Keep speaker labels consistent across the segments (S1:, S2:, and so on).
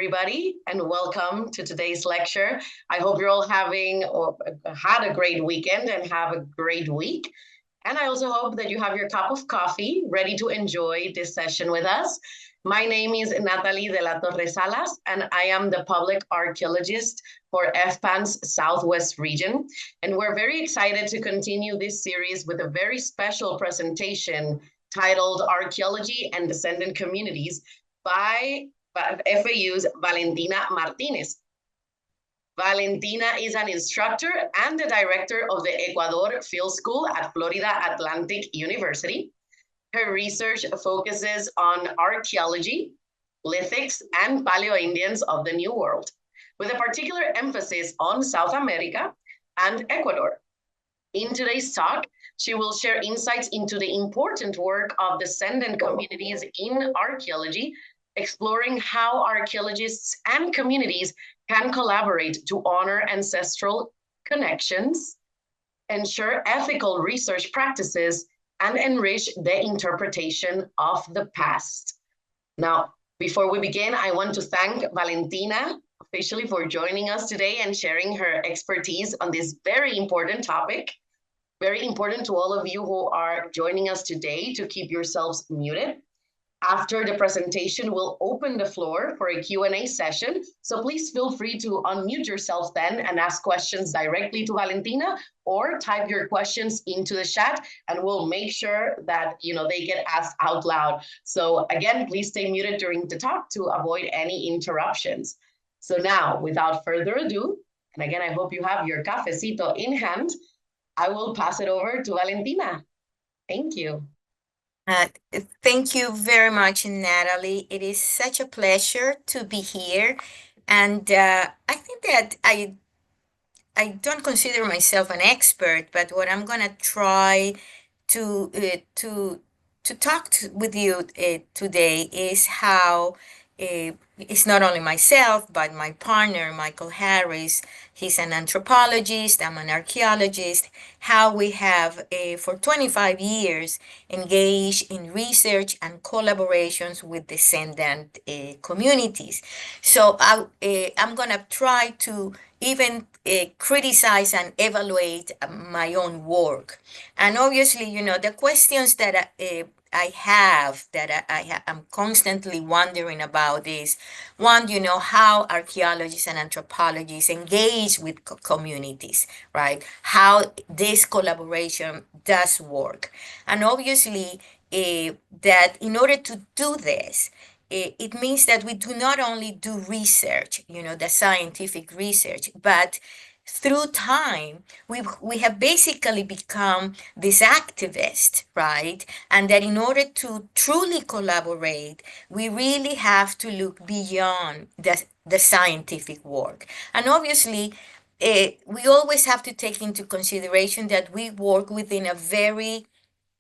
S1: everybody, and welcome to today's lecture. I hope you're all having or had a great weekend and have a great week. And I also hope that you have your cup of coffee ready to enjoy this session with us. My name is Natalie de la Torre Salas, and I am the public archaeologist for FPAN's Southwest region. And we're very excited to continue this series with a very special presentation titled Archaeology and Descendant Communities by FAU's Valentina Martinez. Valentina is an instructor and the director of the Ecuador Field School at Florida Atlantic University. Her research focuses on archaeology, lithics, and Paleoindians of the New World, with a particular emphasis on South America and Ecuador. In today's talk, she will share insights into the important work of descendant communities in archaeology, exploring how archaeologists and communities can collaborate to honor ancestral connections, ensure ethical research practices, and enrich the interpretation of the past. Now, before we begin, I want to thank Valentina officially for joining us today and sharing her expertise on this very important topic. Very important to all of you who are joining us today to keep yourselves muted. After the presentation, we'll open the floor for a Q&A session. So please feel free to unmute yourself then and ask questions directly to Valentina or type your questions into the chat and we'll make sure that they get asked out loud. So again, please stay muted during the talk to avoid any interruptions. So now, without further ado, and again, I hope you have your cafecito in hand, I will pass it over to Valentina. Thank you.
S2: Thank you very much, Natalie. It is such a pleasure to be here. And I think that I don't consider myself an expert, but what I'm going to try to talk with you today is how it's not only myself, but my partner, Michael Harris. He's an anthropologist, I'm an archaeologist, how we have for 25 years engaged in research and collaborations with descendant communities. So I'm going to try to even criticize and evaluate my own work. And obviously, the questions that I have that I'm constantly wondering about is one, how archaeologists and anthropologists engage with communities, right? How this collaboration does work. And obviously, that in order to do this, it means that we do not only do research, the scientific research, but through time, we have basically become this activist, right? And that in order to truly collaborate, we really have to look beyond the scientific work. And obviously, we always have to take into consideration that we work within a very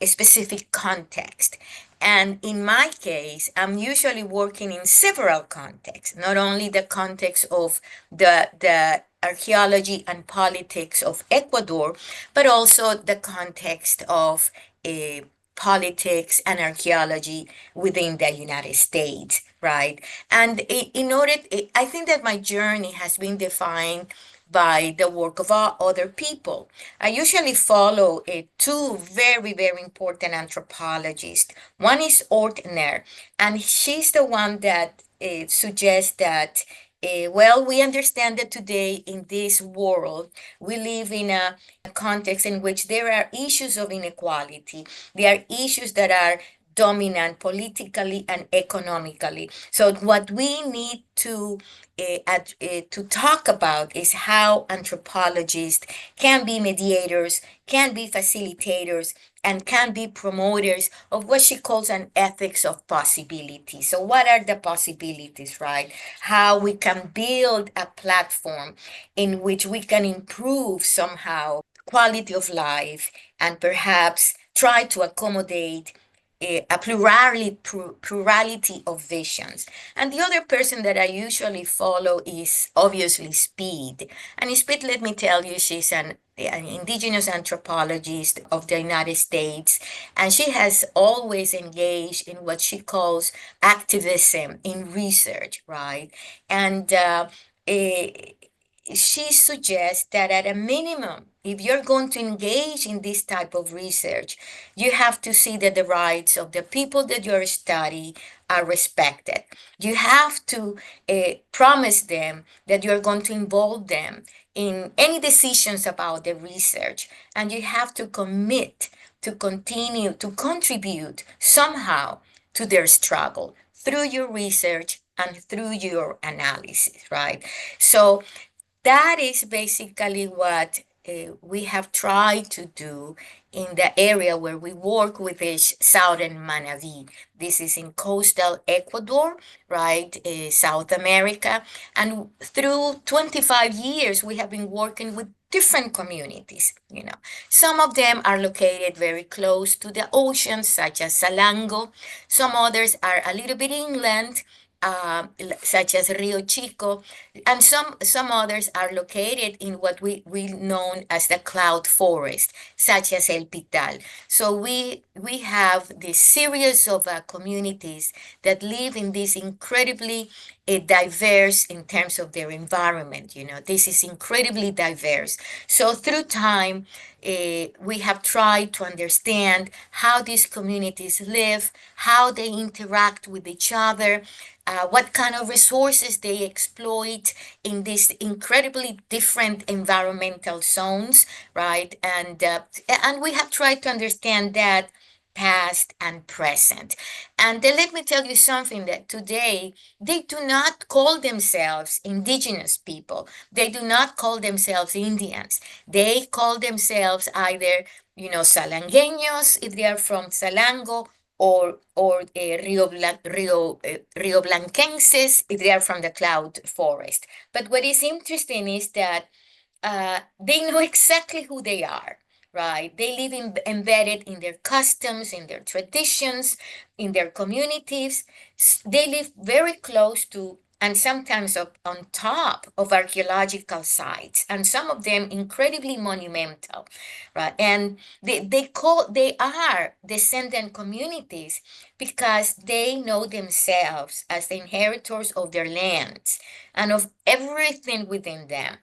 S2: specific context. And in my case, I'm usually working in several contexts, not only the context of the archaeology and politics of Ecuador, but also the context of politics and archaeology within the United States, right? And I think that my journey has been defined by the work of other people. I usually follow two very, very important anthropologists. One is Ortner, and she's the one that suggests that we understand that today in this world, we live in a context in which there are issues of inequality. There are issues that are dominant politically and economically. So what we need to talk about is how anthropologists can be mediators, can be facilitators, and can be promoters of what she calls an ethics of possibility. So what are the possibilities, right? How we can build a platform in which we can improve somehow quality of life and perhaps try to accommodate a plurality of visions. And the other person that I usually follow is obviously Speed. And Speed, let me tell you, she's an indigenous anthropologist of the United States, and she has always engaged in what she calls activism in research, right? And eh, she suggests that at a minimum, if you're going to engage in this type of research, you have to see that the rights of the people that you're studying are respected. You have to promise them that you're going to involve them in any decisions about the research, and you have to commit to continue to contribute somehow to their struggle through your research and through your analysis, right? So that is basically what we have tried to do in the area where we work with is southern Manabí. This is in coastal Ecuador, right, South America. And through 25 years, we have been working with different communities. Some of them are located very close to the ocean, such as Salango. Some others are a little bit inland, such as Rio Chico, and some others are located in what we known as the cloud forest, such as El Pital. So we have this series of communities that live in this incredibly diverse in terms of their environment. This is incredibly diverse. So through time, we have tried to understand how these communities live, how they interact with each other, what kind of resources they exploit in these incredibly different environmental zones, right? And we have tried to understand that past and present. And then let me tell you something that today they do not call themselves indigenous people. They do not call themselves Indians. They call themselves either, Salangueños if they are from Salango, or Rio Blanquenses if they are from the cloud forest. But what is interesting is that they know exactly who they are, right? They live embedded in their customs, in their traditions, in their communities. They live very close to and sometimes on top of archaeological sites, and some of them incredibly monumental, right? And they are descendant communities because they know themselves as the inheritors of their lands and of everything within them.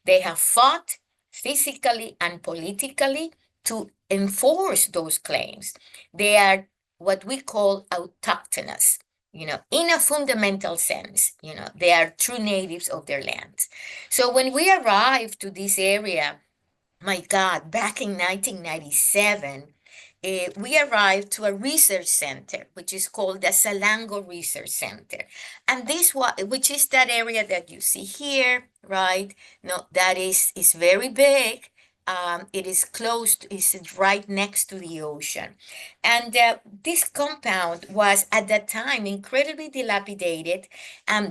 S2: They have fought physically and politically to enforce those claims. They are what we call autochthonous, in a fundamental sense. They are true natives of their lands. So when we arrived to this area, my God, back in 1997, we arrived to a research center, which is called the Salango Research Center. And which is that area that you see here, right? No, that is very big. It is it's right next to the ocean. And this compound was at that time incredibly dilapidated.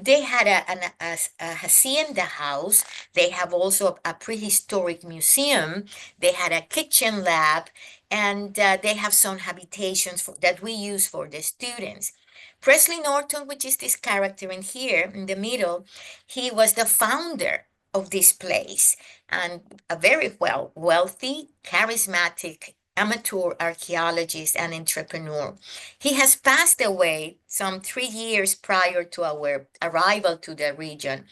S2: They had a hacienda house. They have also a prehistoric museum. They had a kitchen lab, and they have some habitations that we use for the students. Presley Norton, which is this character in here in the middle, he was the founder of this place and a very wealthy, charismatic amateur archaeologist and entrepreneur. He has passed away some 3 years prior to our arrival to the region.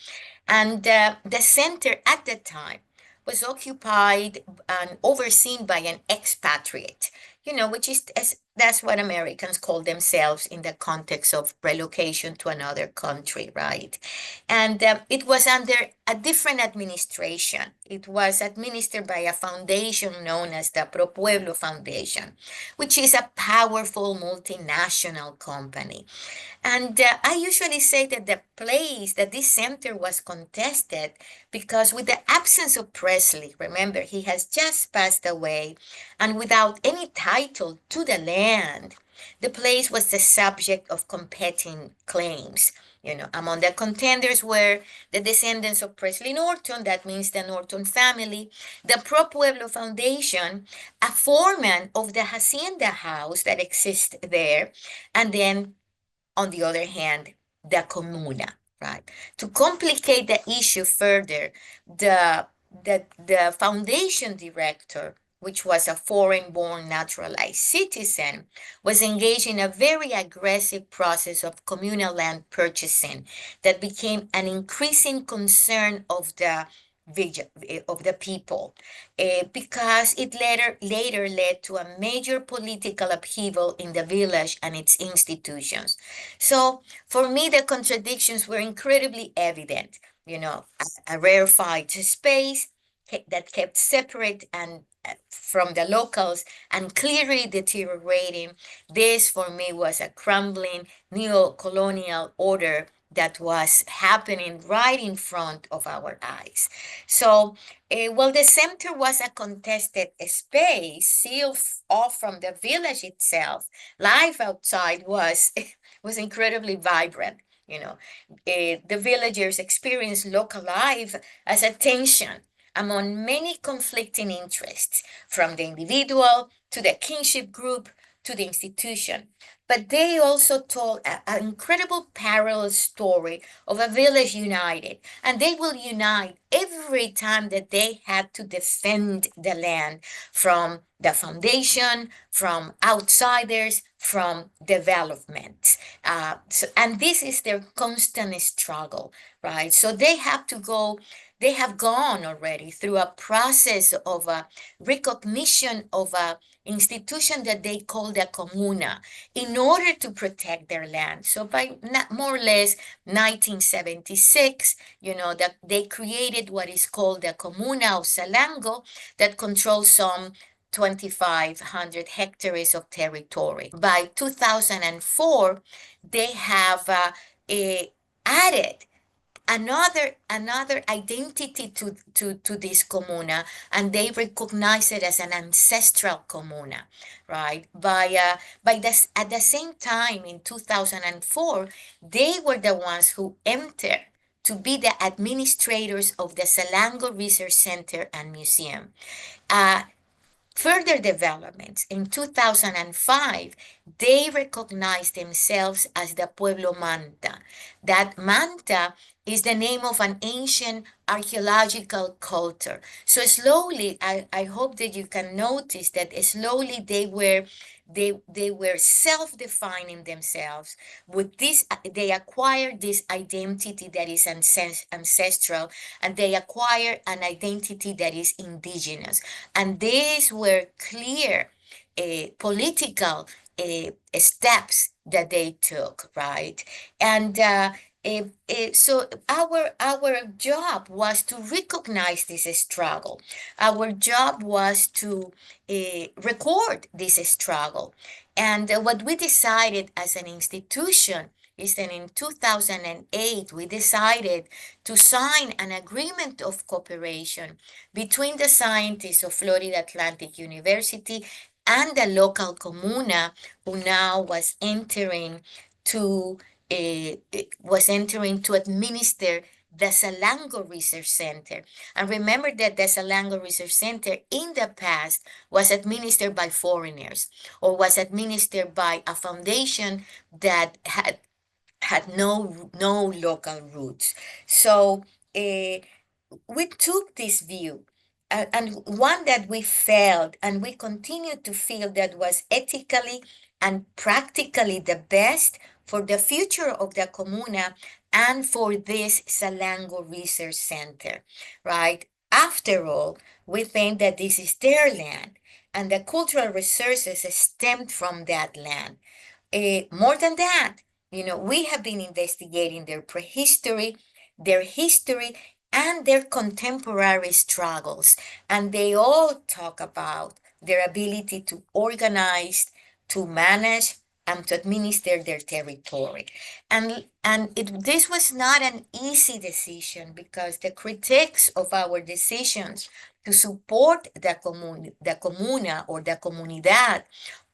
S2: And the center at the time was occupied and overseen by an expatriate, which is that's what Americans call themselves in the context of relocation to another country, right? And it was under a different administration. It was administered by a foundation known as the Pro Pueblo Foundation, which is a powerful multinational company. And I usually say that this center was contested because with the absence of Presley, remember, he has just passed away, and without any title to the land, the place was the subject of competing claims. Among the contenders were the descendants of Presley Norton, that means the Norton family, the Pro Pueblo Foundation, a foreman of the Hacienda House that exists there, and then, on the other hand, the Comuna, right? To complicate the issue further, the foundation director, which was a foreign-born naturalized citizen, was engaged in a very aggressive process of communal land purchasing that became an increasing concern of the people, because it later led to a major political upheaval in the village and its institutions. So for me, the contradictions were incredibly evident. A rarefied space that kept separate and from the locals and clearly deteriorating. This for me was a crumbling neo-colonial order that was happening right in front of our eyes. So, well, the center was a contested space sealed off from the village itself. Life outside was was incredibly vibrant. The villagers experienced local life as a tension among many conflicting interests, from the individual to the kinship group to the institution. But they also told an incredible parallel story of a village united, and they will unite every time that they had to defend the land from the foundation, from outsiders, from development. And this is their constant struggle, right? So they have gone already through a process of a recognition of a institution that they call the comuna in order to protect their land. So by more or less 1976, that they created what is called the comuna of Salango that controls some 2,500 hectares of territory. By 2004, they have added another identity to this comuna, and they recognize it as an ancestral comuna, right? By this, at the same time, in 2004, they were the ones who entered to be the administrators of the Salango Research Center and Museum. Further developments in 2005, they recognized themselves as the Pueblo Manta. That Manta is the name of an ancient archaeological culture. So slowly, I hope that you can notice that slowly they were self-defining themselves with this. They acquired this identity that is ancestral, and they acquired an identity that is indigenous. And these were clear political steps that they took, right? And so our job was to recognize this struggle. Our job was to record this struggle. And what we decided as an institution is that in 2008, we decided to sign an agreement of cooperation between the scientists of Florida Atlantic University and the local comuna, who now was entering to administer the Salango Research Center. And remember that the Salango Research Center in the past was administered by foreigners, or was administered by a foundation that had no local roots. So we took this view, and one that we felt and we continue to feel that was ethically and practically the best for the future of the comuna and for this Salango Research Center, right? After all, we think that this is their land, and the cultural resources stemmed from that land. More than that, we have been investigating their prehistory, their history, and their contemporary struggles. And they all talk about their ability to organize, to manage, and to administer their territory. And this was not an easy decision, because the critics of our decisions to support the comuna or the comunidad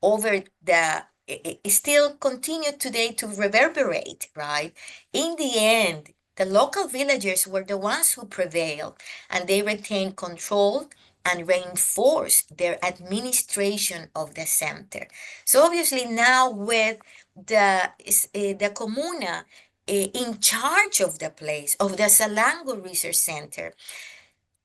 S2: over the it still continue today to reverberate, right? In the end, the local villagers were the ones who prevailed, and they retained control and reinforced their administration of the center. So obviously now with the comuna in charge of the place, of the Salango Research Center,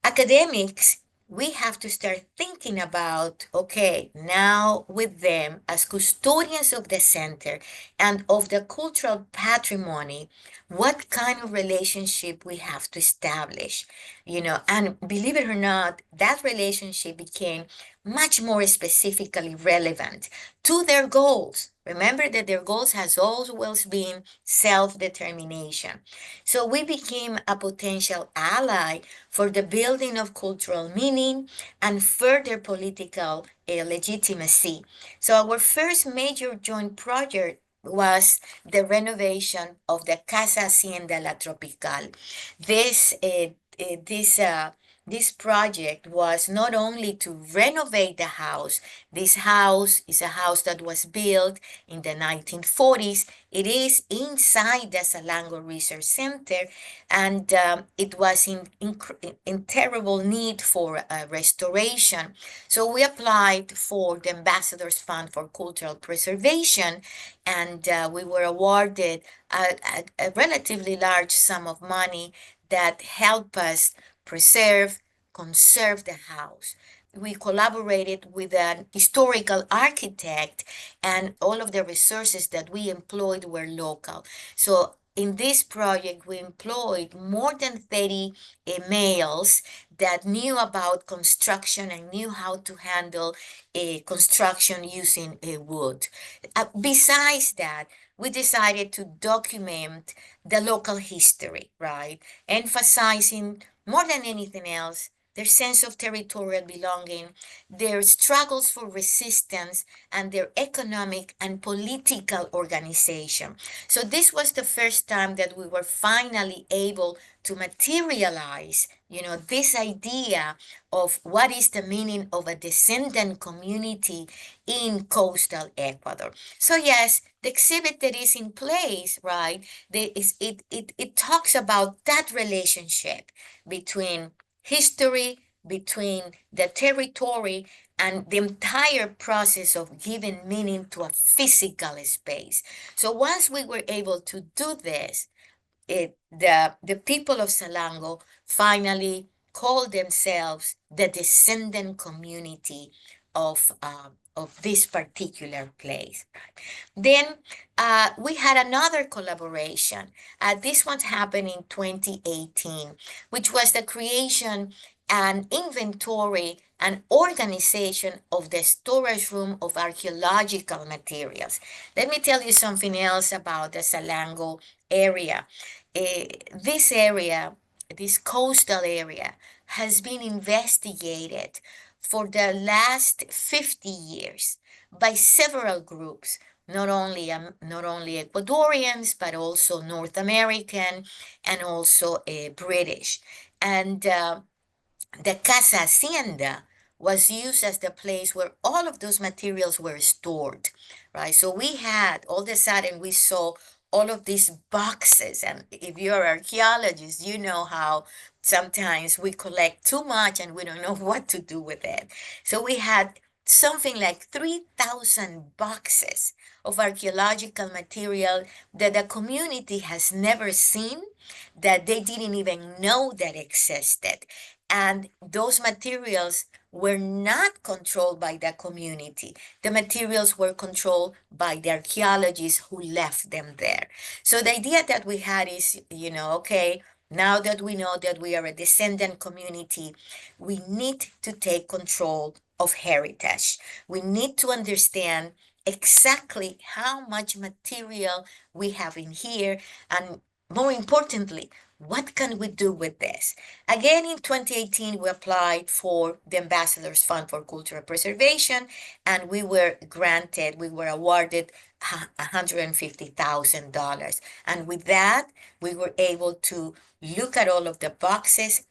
S2: academics, we have to start thinking about, okay, now with them as custodians of the center and of the cultural patrimony, what kind of relationship we have to establish, and believe it or not, that relationship became much more specifically relevant to their goals. Remember that their goals has always been self-determination. So we became a potential ally for the building of cultural meaning and further political legitimacy. So our first major joint project was the renovation of the Casa Hacienda La Tropical. This uh, uh, this uh, this project was not only to renovate the house. This house is a house that was built in the 1940s. It is inside the Salango Research Center, and it was in terrible need for restoration. So we applied for the Ambassador's Fund for Cultural Preservation, and we were awarded a relatively large sum of money that helped us conserve the house. We collaborated with an historical architect, and all of the resources that we employed were local. So in this project, we employed more than 30 males that knew about construction and knew how to handle construction using wood. Besides that, we decided to document the local history, right? Emphasizing more than anything else their sense of territorial belonging, their struggles for resistance, and their economic and political organization. So this was the first time that we were finally able to materialize, this idea of what is the meaning of a descendant community in coastal Ecuador. So yes, the exhibit that is in place, right, it talks about that relationship between history, between the territory, and the entire process of giving meaning to a physical space. So once we were able to do this, the people of Salango finally called themselves the descendant community of this particular place. Then we had another collaboration. This one happened in 2018, which was the creation and inventory and organization of the storage room of archaeological materials. Let me tell you something else about the Salango area. This area, this coastal area, has been investigated for the last 50 years by several groups, not only Ecuadorians, but also North American and also British. And the Casa Hacienda was used as the place where all of those materials were stored, right? So we had, all of a sudden, we saw all of these boxes. And if you're an archaeologist, you know how sometimes we collect too much and we don't know what to do with it. So we had something like 3,000 boxes of archaeological material that the community has never seen, that they didn't even know that existed. And those materials were not controlled by the community. The materials were controlled by the archaeologists who left them there. So the idea that we had is, okay, now that we know that we are a descendant community, we need to take control of heritage. We need to understand exactly how much material we have in here, and more importantly, what can we do with this? Again, in 2018, we applied for the Ambassador's Fund for Cultural Preservation, and we were awarded $150,000. And with that, we were able to look at all of the boxes.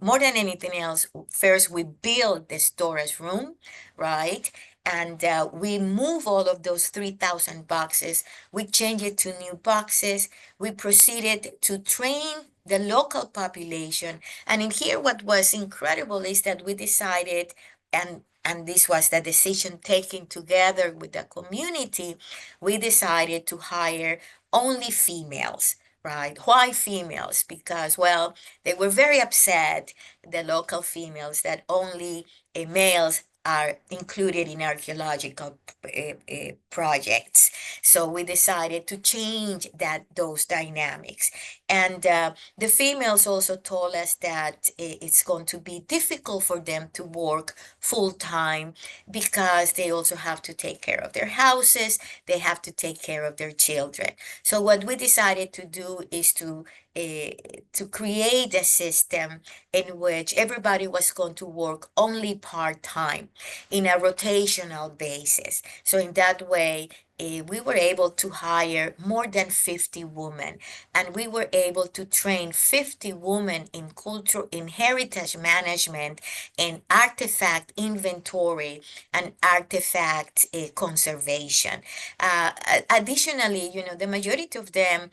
S2: More than anything else, first we built the storage room, right? And we move all of those 3,000 boxes. We change it to new boxes. We proceeded to train the local population. And in here, what was incredible is that we decided, and this was the decision taken together with the community, we decided to hire only females. Right? Why females? Because, well, they were very upset, the local females, that only males are included in archaeological projects. So we decided to change those dynamics. And the females also told us that it's going to be difficult for them to work full time because they also have to take care of their houses, they have to take care of their children. So what we decided to do is to create a system in which everybody was going to work only part-time in a rotational basis. So in that way, we were able to hire more than 50 women, and we were able to train 50 women in culture, in heritage management, and artifact inventory, and artifact conservation. Additionally, the majority of them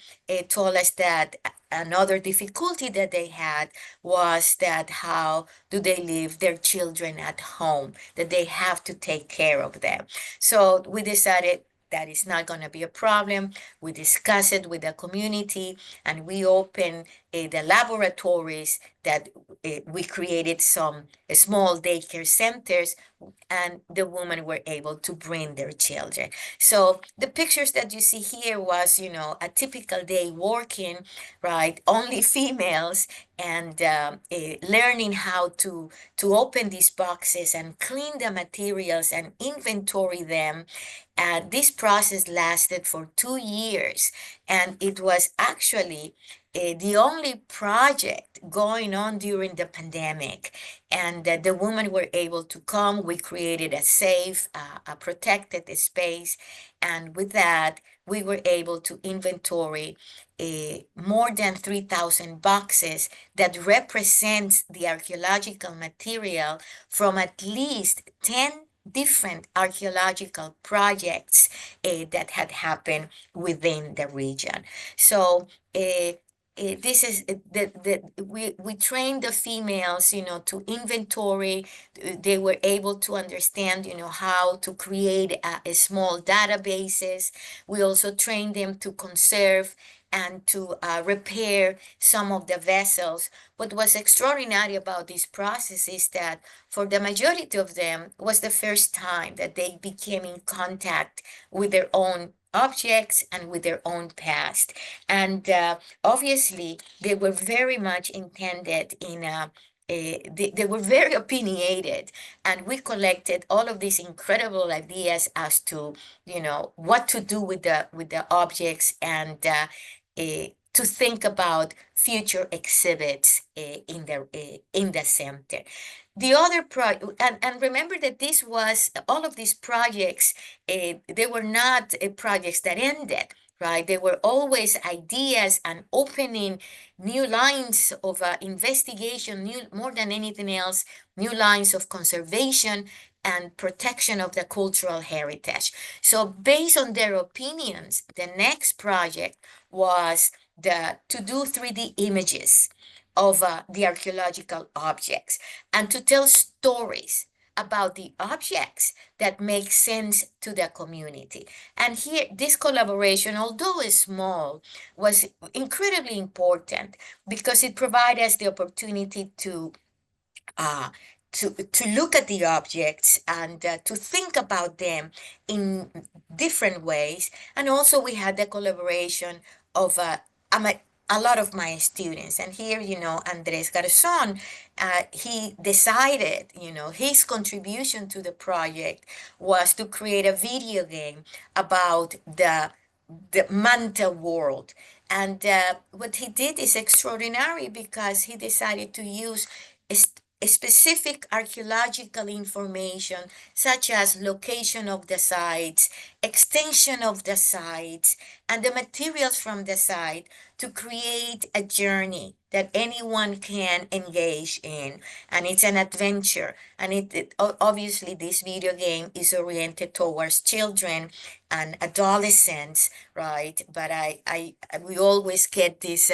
S2: told us that another difficulty that they had was that how do they leave their children at home, that they have to take care of them. So we decided that is not going to be a problem. We discussed it with the community, and we opened the laboratories that we created some small daycare centers, and the women were able to bring their children. So the pictures that you see here was, a typical day working, right? Only females, and learning how to open these boxes and clean the materials and inventory them. This process lasted for 2 years, and it was actually the only project going on during the pandemic. And the women were able to come. We created a safe, a protected space, and with that, we were able to inventory more than 3,000 boxes that represents the archaeological material from at least 10 different archaeological projects that had happened within the region. So this is we trained the females, to inventory. They were able to understand, how to create a small databases. We also trained them to conserve and to repair some of the vessels. What was extraordinary about this process is that for the majority of them was the first time that they became in contact with their own objects and with their own past. And obviously, they were very much intended in they were very opinionated, and we collected all of these incredible ideas as to what to do with the objects, and to think about future exhibits in the center. The other and remember that this was all of these projects. They were not projects that ended, right? They were always ideas and opening new lines of investigation, new more than anything else, new lines of conservation and protection of the cultural heritage. So based on their opinions, the next project was to do 3D images of the archaeological objects and to tell stories about the objects that make sense to the community. And here, this collaboration, although it's small, was incredibly important because it provided us the opportunity uh, to look at the objects and to think about them in different ways. And also we had the collaboration of a lot of my students. And here, Andres Garzon, he decided, his contribution to the project was to create a video game about the manta world. And what he did is extraordinary because he decided to use specific archaeological information such as location of the sites, extension of the sites, and the materials from the site to create a journey that anyone can engage in, and it's an adventure. And obviously this video game is oriented towards children and adolescents, right? But we always get this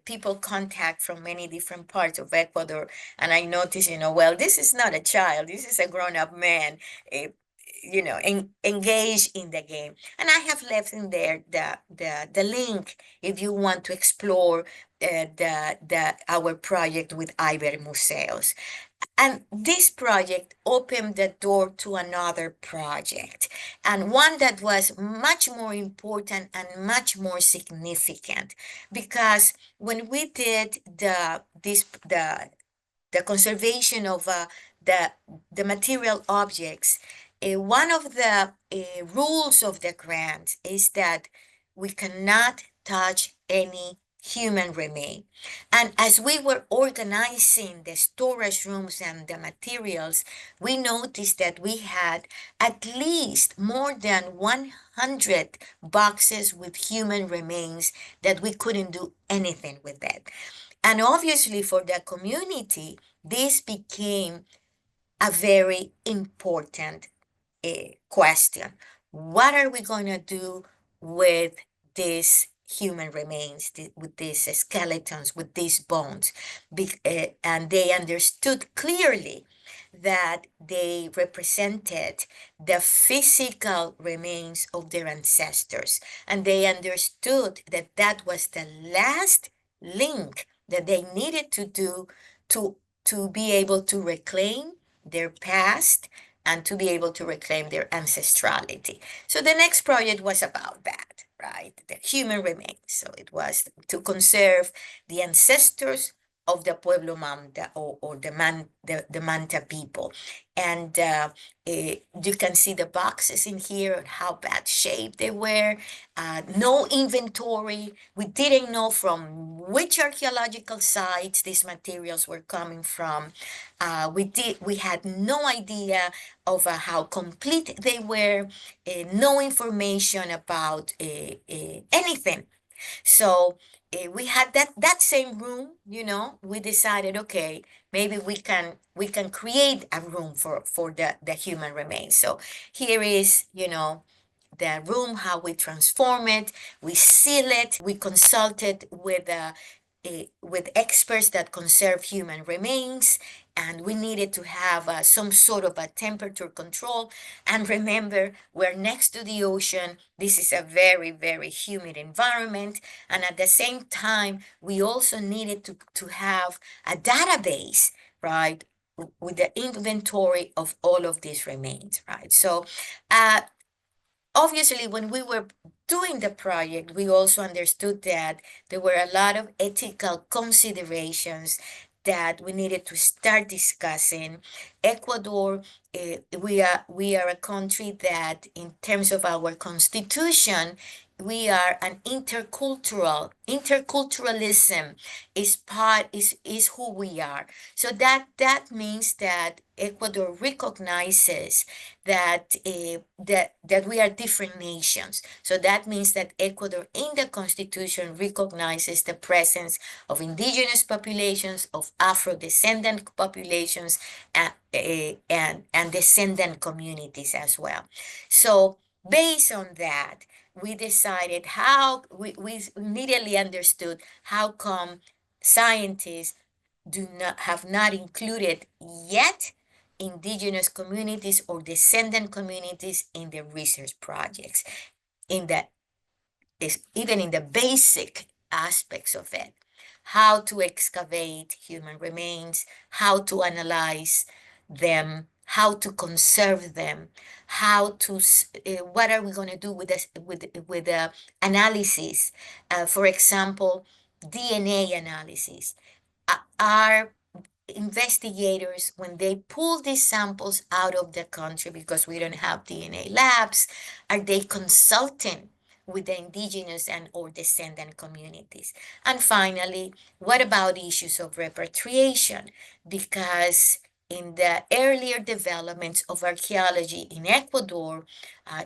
S2: people contact from many different parts of Ecuador, and I notice, well, this is not a child, this is a grown-up man, uh, engage in the game. And I have left in there the link if you want to explore our project with Iber Museos. And this project opened the door to another project, and one that was much more important and much more significant, because when we did the conservation of the the material objects, one of the rules of the grant is that we cannot touch any human remain. And as we were organizing the storage rooms and the materials, we noticed that we had at least more than 100 boxes with human remains that we couldn't do anything with that. And obviously for the community, this became a very important question. What are we going to do with these human remains, with these skeletons, with these bones? And they understood clearly that they represented the physical remains of their ancestors. And they understood that that was the last link that they needed to do to be able to reclaim their past and to be able to reclaim their ancestrality. So the next project was about that, right? The human remains. So it was to conserve the ancestors of the Pueblo Manta, or the Manta people. And you can see the boxes in here, how bad shape they were. No inventory. We didn't know from which archaeological sites these materials were coming from. We had no idea of how complete they were, no information about anything. So we had that same room, we decided, okay, maybe we can create a room for the human remains. So here is, the room, how we transform it, we seal it, we consulted with experts that conserve human remains, and we needed to have some sort of a temperature control. And remember, we're next to the ocean. This is a very, very humid environment. And at the same time, we also needed to have a database, right, with the inventory of all of these remains, right? So obviously, when we were doing the project, we also understood that there were a lot of ethical considerations that we needed to start discussing. Ecuador, we are a country that, in terms of our constitution, we are an interculturalism is who we are. So that means that Ecuador recognizes that we are different nations. So that means that Ecuador in the constitution recognizes the presence of indigenous populations, of Afro-descendant populations, and descendant communities as well. So based on that, we decided we immediately understood how come scientists have not included yet indigenous communities or descendant communities in the research projects, in the even in the basic aspects of it, how to excavate human remains, how to analyze them, how to conserve them, what are we going to do with this, with the analysis, for example, DNA analysis. Are investigators, when they pull these samples out of the country, because we don't have DNA labs, are they consulting with the indigenous and or descendant communities? And finally, what about issues of repatriation? Because in the earlier developments of archaeology in Ecuador,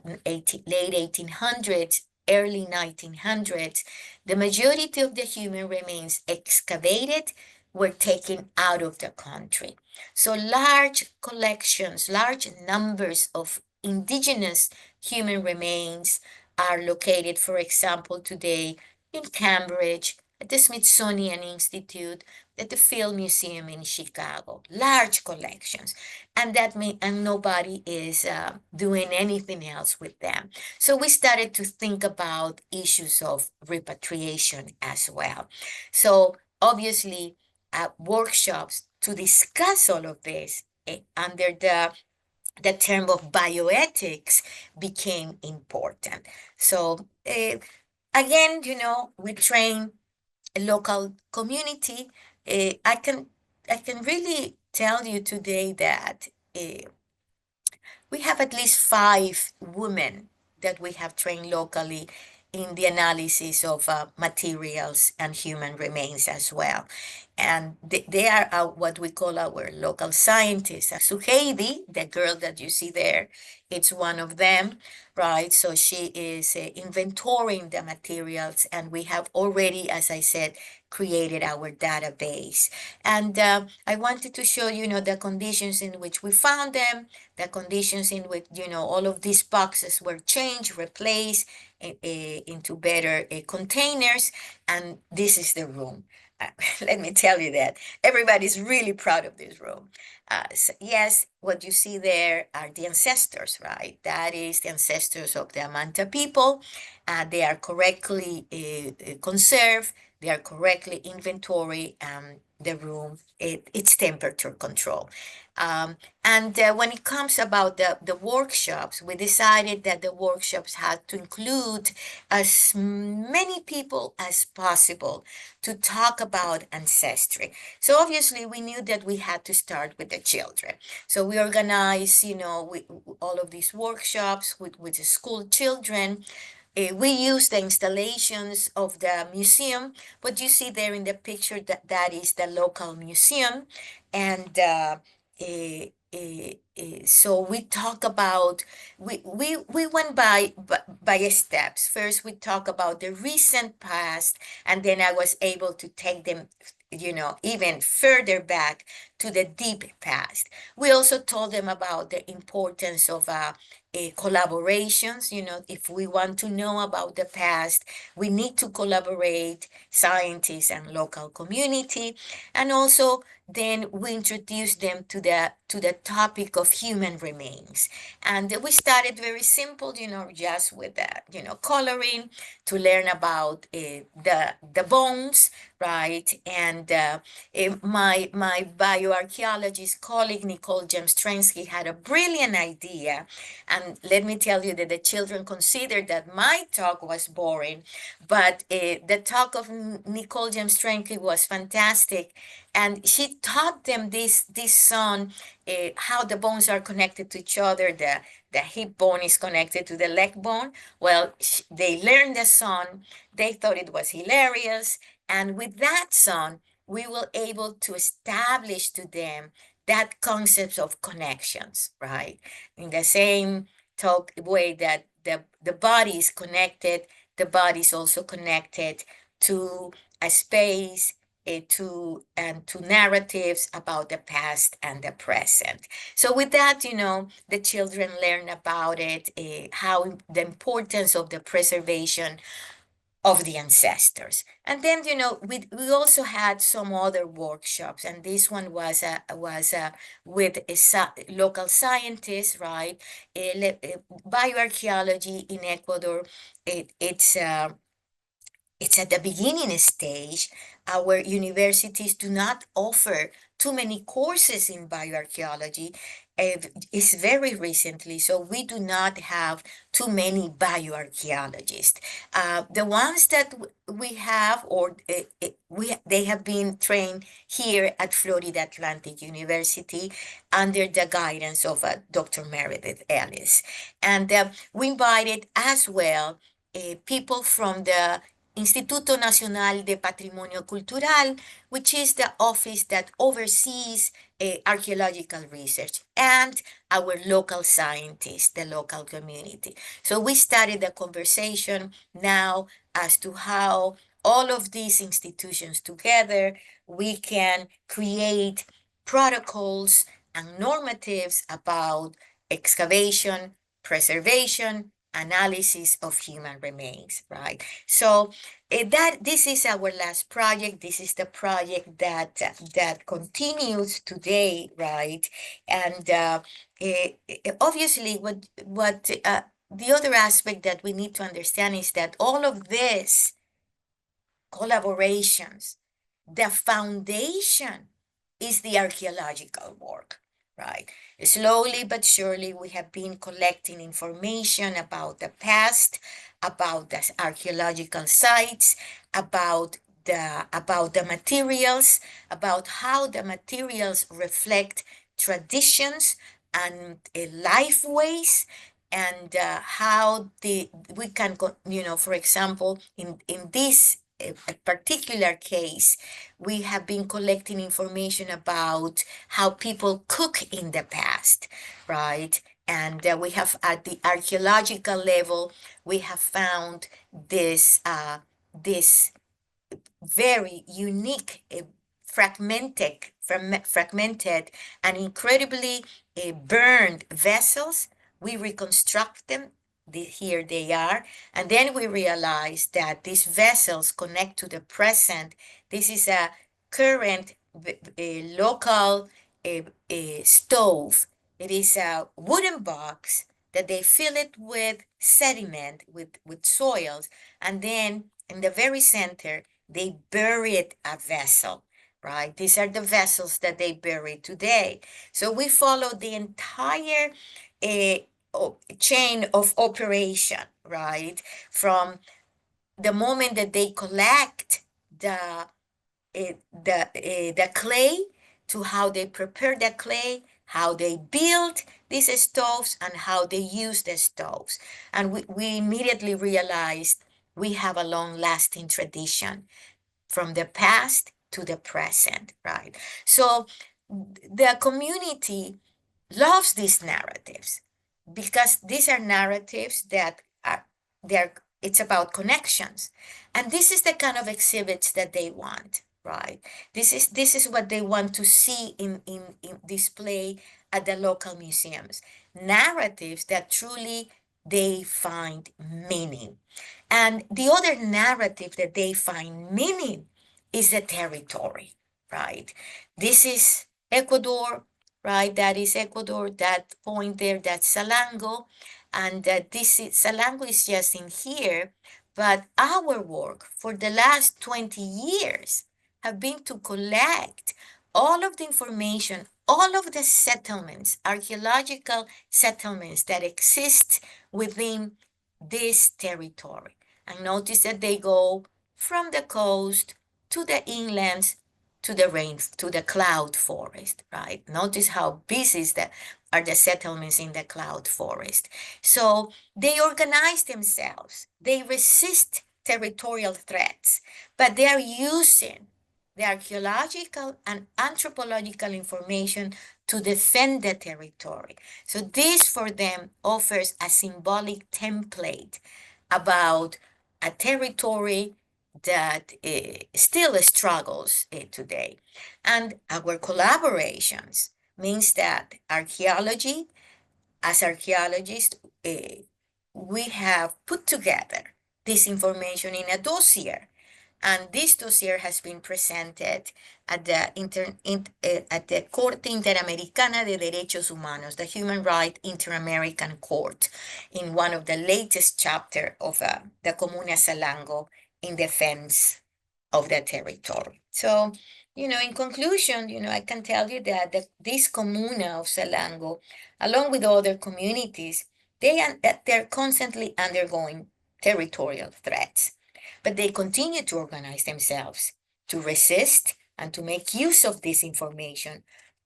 S2: in late 1800s, early 1900s, the majority of the human remains excavated were taken out of the country. So large collections, large numbers of indigenous human remains are located, for example, today in Cambridge, at the Smithsonian Institute, at the Field Museum in Chicago. Large collections, and nobody is doing anything else with them. So we started to think about issues of repatriation as well. So obviously, workshops to discuss all of this under the term of bioethics became important. So again, we train a local community. I can really tell you today that we have at least 5 women that we have trained locally in the analysis of materials and human remains as well. And they are what we call our local scientists. Suheidi, the girl that you see there, it's one of them, right? So she is inventorying the materials, and we have already, as I said, created our database. And I wanted to show the conditions in which we found them, the conditions in which all of these boxes were changed, replaced into better containers, and this is the room. Let me tell you that everybody's really proud of this room. So yes, what you see there are the ancestors, right? That is the ancestors of the Amanta people. They are correctly conserved. They are correctly inventory. The room, it's temperature control. And when it comes about the workshops, we decided that the workshops had to include as many people as possible to talk about ancestry. So obviously we knew that we had to start with the children. So we organized, all of these workshops with the school children. We use the installations of the museum. What you see there in the picture, that is the local museum. And so we talk about, we went by steps. First, we talk about the recent past, and then I was able to take them even further back to the deep past. We also told them about the importance of collaborations. If we want to know about the past, we need to collaborate, scientists and local community. And also then we introduced them to the topic of human remains. And we started very simple, just with that, coloring, to learn about the bones, right? And my bioarchaeologist colleague, Nicole Jemstrensky, had a brilliant idea. And let me tell you that the children considered that my talk was boring, but the talk of Nicole Jemstrensky was fantastic. And she taught them this song, how the bones are connected to each other. The hip bone is connected to the leg bone. Well, they learned the song. They thought it was hilarious. And with that song, we were able to establish to them that concept of connections, right? In the same way that the body is connected, the body is also connected to a space, to narratives about the past and the present. So with that, the children learn about it, how the importance of the preservation of the ancestors. And then, we also had some other workshops, and this one was with local scientists, right? Bioarchaeology in Ecuador, it's at the beginning stage. Our universities do not offer too many courses in bioarchaeology. It's very recently, so we do not have too many bioarchaeologists. The ones that we have, or they have been trained here at Florida Atlantic University under the guidance of Dr. Meredith Ellis. And we invited as well people from the Instituto Nacional de Patrimonio Cultural, which is the office that oversees archaeological research, and our local scientists, the local community. So we started the conversation now as to how all of these institutions together, we can create protocols and normatives about excavation, preservation, analysis of human remains, right? So that this is our last project. This is the project that continues today, right? And obviously, what the other aspect that we need to understand is that all of this collaborations, the foundation is the archaeological work, right? Slowly but surely, we have been collecting information about the past, about the archaeological sites, about the materials, about how the materials reflect traditions and life ways, and how we can for example, in this a particular case, we have been collecting information about how people cook in the past, right? And we have, at the archaeological level, we have found this very unique, fragmented and incredibly burned vessels. We reconstruct them. Here they are. And then we realize that these vessels connect to the present. This is a current local stove. It is a wooden box that they fill it with sediment, with soils, and then in the very center, they buried a vessel, right? These are the vessels that they bury today. So we follow the entire chain of operation, right? From the moment that they collect the clay, to how they prepare the clay, how they build these stoves, and how they use the stoves. And we immediately realized we have a long-lasting tradition from the past to the present, right? So the community loves these narratives because these are narratives that are they're it's about connections, and this is the kind of exhibits that they want, right? This is what they want to see in display at the local museums, narratives that truly they find meaning. And the other narrative that they find meaning is the territory, right? This is Ecuador, right? That is Ecuador, that point there, that's Salango. And Salango is just in here. But our work for the last 20 years have been to collect all of the information, all of the settlements, archaeological settlements that exist within this territory. And notice that they go from the coast to the inlands to the cloud forest, right? Notice how busy are the settlements in the cloud forest. So they organize themselves. They resist territorial threats, but they are using the archaeological and anthropological information to defend the territory. So this for them offers a symbolic template about a territory that still struggles today. And our collaborations means that archaeology, as archaeologists, we have put together this information in a dossier. And this dossier has been presented at the Corte Interamericana de Derechos Humanos, the Human Rights Inter-American Court, in one of the latest chapters of the Comuna Salango in defense of the territory. So, in conclusion, I can tell you that this Comuna of Salango, along with other communities, they're constantly undergoing territorial threats. But they continue to organize themselves, to resist, and to make use of this information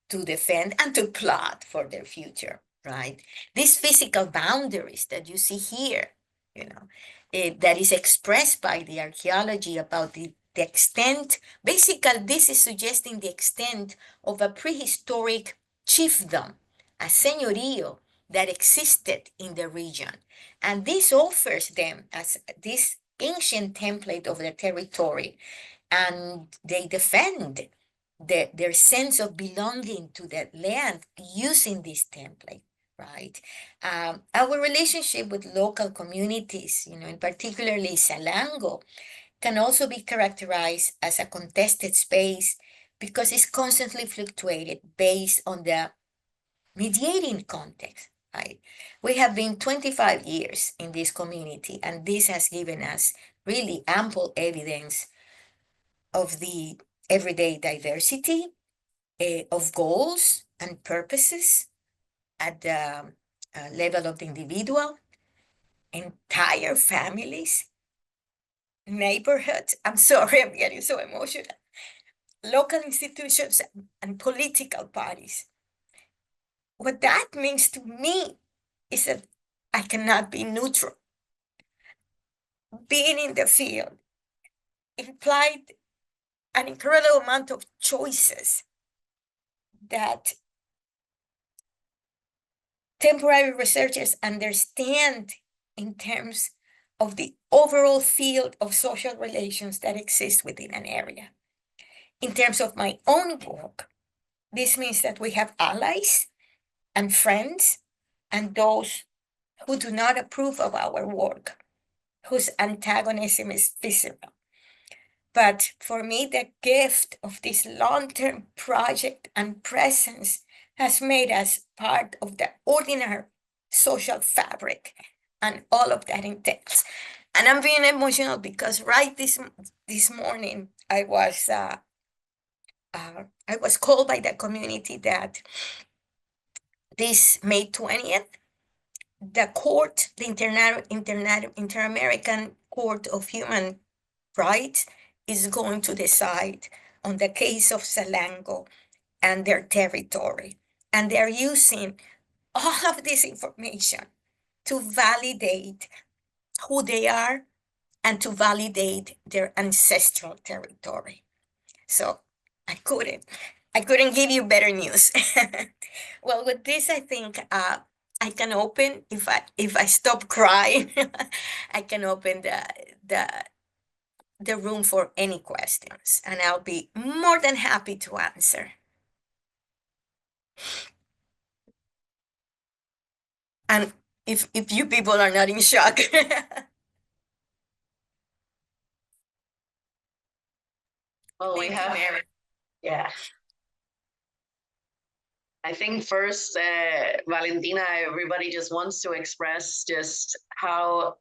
S2: to defend and to plot for their future, right? These physical boundaries that you see here, that is expressed by the archaeology about the extent. Basically, this is suggesting the extent of a prehistoric chiefdom, a señorío that existed in the region. And this offers them as this ancient template of their territory, and they defend their sense of belonging to that land using this template, right? Our relationship with local communities, in particularly Salango, can also be characterized as a contested space because it's constantly fluctuated based on the mediating context, right? We have been 25 years in this community, and this has given us really ample evidence of the everyday diversity of goals and purposes at the level of the individual, entire families, neighborhoods. I'm sorry, I'm getting so emotional. Local institutions and political parties. What that means to me is that I cannot be neutral. Being in the field implied an incredible amount of choices that temporary researchers understand in terms of the overall field of social relations that exist within an area. In terms of my own work, this means that we have allies and friends and those who do not approve of our work, whose antagonism is visceral. But for me, the gift of this long-term project and presence has made us part of the ordinary social fabric and all of that entails. And I'm being emotional because right this morning I was called by the community that this May 20th, the court, the Inter-American Court of Human Rights, is going to decide on the case of Salango and their territory. And they're using all of this information to validate who they are and to validate their ancestral territory. So I couldn't give you better news. Well, with this, I think I can open, if I stop crying, I can open the room for any questions, and I'll be more than happy to answer. And if you people are not in shock.
S1: Well, we
S2: Thank you,
S1: have,
S2: Mary.
S1: yeah. I think first, Valentina, everybody just wants to express just how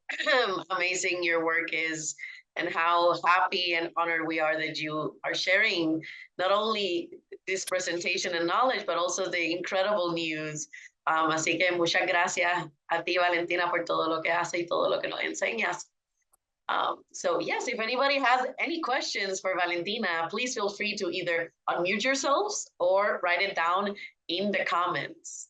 S1: amazing your work is and how happy and honored we are that you are sharing not only this presentation and knowledge, but also the incredible news. Así que muchas gracias a ti, Valentina, por todo lo que hace y todo lo que nos enseñas. So yes, if anybody has any questions for Valentina, please feel free to either unmute yourselves or write it down in the comments.